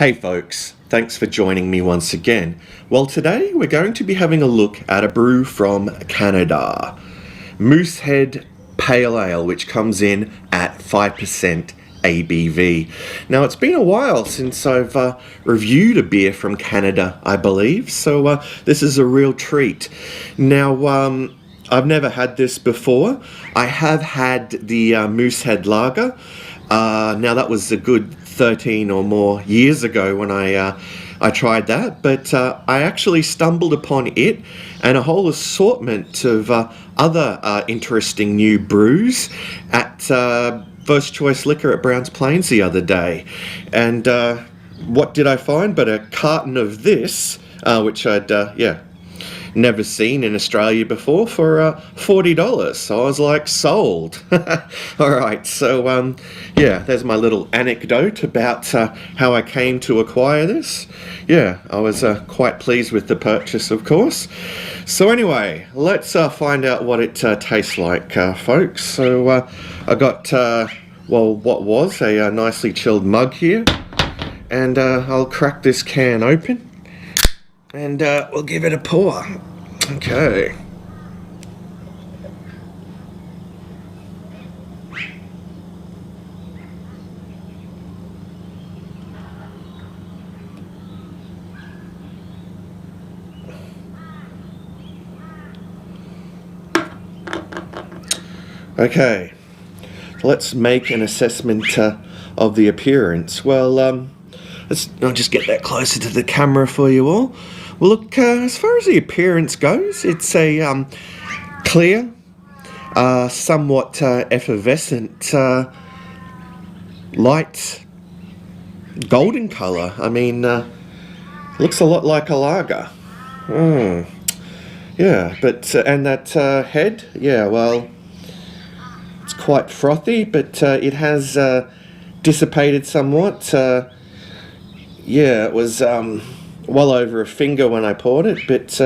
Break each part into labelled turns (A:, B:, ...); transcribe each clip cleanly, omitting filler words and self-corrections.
A: Hey folks, thanks for joining me once again. Well, today we're going to be having a look at a brew from Canada, Moosehead Pale Ale, which comes in at 5% ABV. Now, it's been a while since I've reviewed a beer from Canada, I believe, so this is a real treat. Now, I've never had this before. I have had the Moosehead Lager. Now, that was a good 13 or more years ago when I tried that, but I actually stumbled upon it and a whole assortment of other interesting new brews at First Choice Liquor at Browns Plains the other day. And what did I find but a carton of this, which I'd never seen in Australia before, for $40. So I was like, sold. Alright, so there's my little anecdote about how I came to acquire this. Yeah, I was quite pleased with the purchase, of course. So anyway, let's find out what it tastes like, folks. So I got, what was a nicely chilled mug here. And I'll crack this can open. And we'll give it a pour. Okay. Okay. Let's make an assessment of the appearance. Well, I'll just get that closer to the camera for you all. Well, look, as far as the appearance goes, it's a clear, somewhat effervescent, light golden colour. I mean, looks a lot like a lager. Yeah, but, and that head, yeah, well, it's quite frothy, but it has dissipated somewhat. Yeah, it was well over a finger when I poured it, but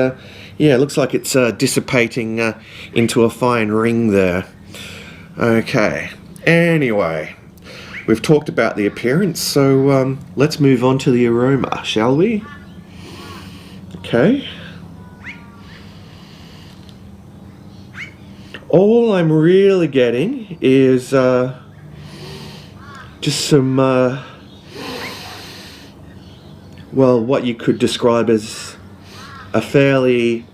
A: yeah, it looks like it's dissipating into a fine ring there. Okay, anyway, we've talked about the appearance, so let's move on to the aroma, shall we? Okay. All I'm really getting is just some well, what you could describe as a fairly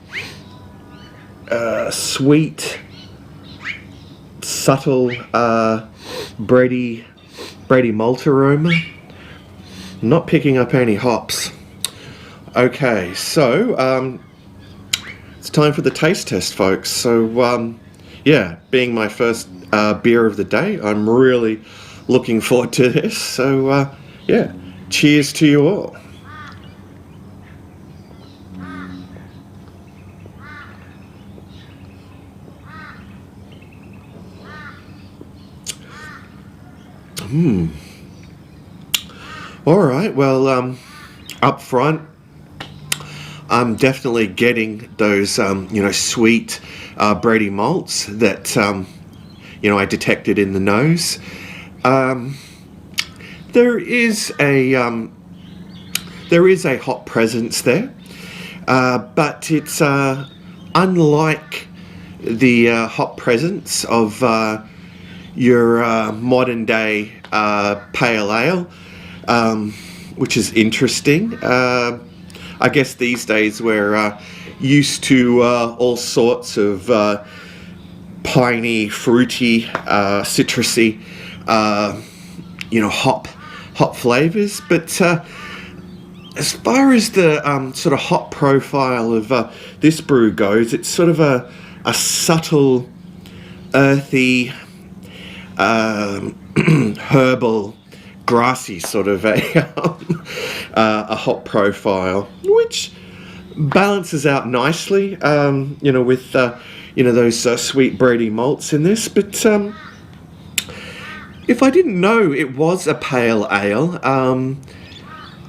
A: sweet, subtle, bready malt aroma. Not picking up any hops. Okay, so it's time for the taste test, folks. So yeah, being my first beer of the day, I'm really looking forward to this. So yeah, cheers to you all. Alright, well, up front, I'm definitely getting those, sweet, bready malts that, I detected in the nose. There is a hop presence there, but it's, unlike the hop presence of your modern day pale ale, which is interesting. I guess these days we're used to all sorts of piney, fruity, citrusy, hop flavors. But as far as the sort of hop profile of this brew goes, it's sort of a subtle, earthy, herbal, grassy sort of a hop profile, which balances out nicely, with those sweet bready malts in this. But if I didn't know it was a pale ale,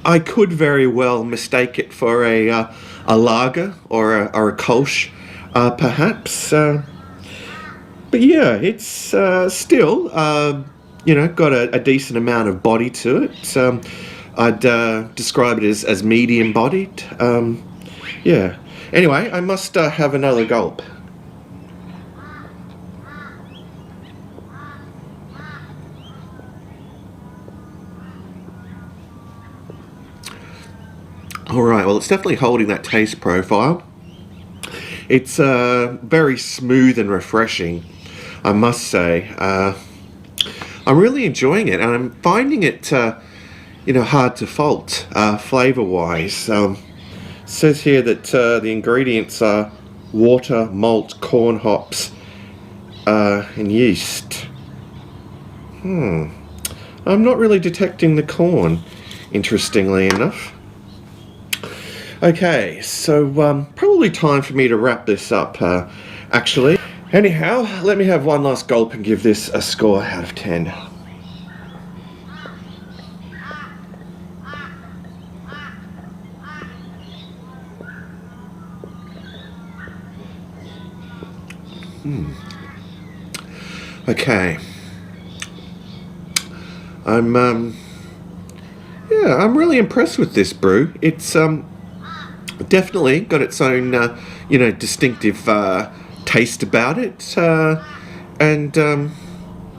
A: I could very well mistake it for a lager or a kolsch, perhaps. But yeah, it's still, got a decent amount of body to it. I'd describe it as medium-bodied. Yeah. Anyway, I must have another gulp. Alright, well, it's definitely holding that taste profile. It's very smooth and refreshing, I must say. I'm really enjoying it, and I'm finding it, hard to fault, flavour-wise. It says here that the ingredients are water, malt, corn hops, and yeast. I'm not really detecting the corn, interestingly enough. Okay, so probably time for me to wrap this up, actually. Anyhow, let me have one last gulp and give this a score out of 10. Okay. I'm really impressed with this brew. It's definitely got its own distinctive taste about it, and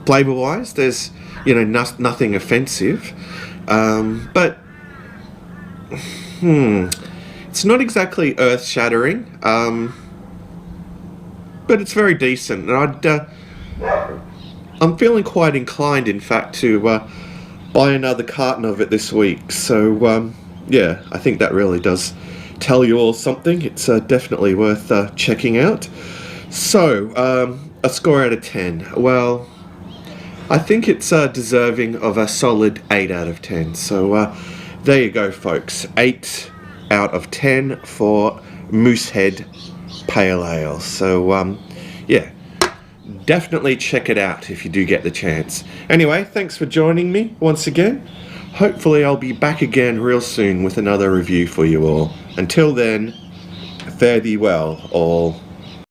A: flavor-wise, there's nothing offensive, but it's not exactly earth-shattering, but it's very decent, and I'm feeling quite inclined, in fact, to buy another carton of it this week. So yeah, I think that really does tell you all something. It's definitely worth checking out. So a score out of 10. Well, I think it's deserving of a solid 8 out of 10. So there you go, folks. 8 out of 10 for Moosehead Pale Ale. So yeah, definitely check it out if you do get the chance. Anyway, thanks for joining me once again. Hopefully I'll be back again real soon with another review for you all. Until then, fare thee well, all.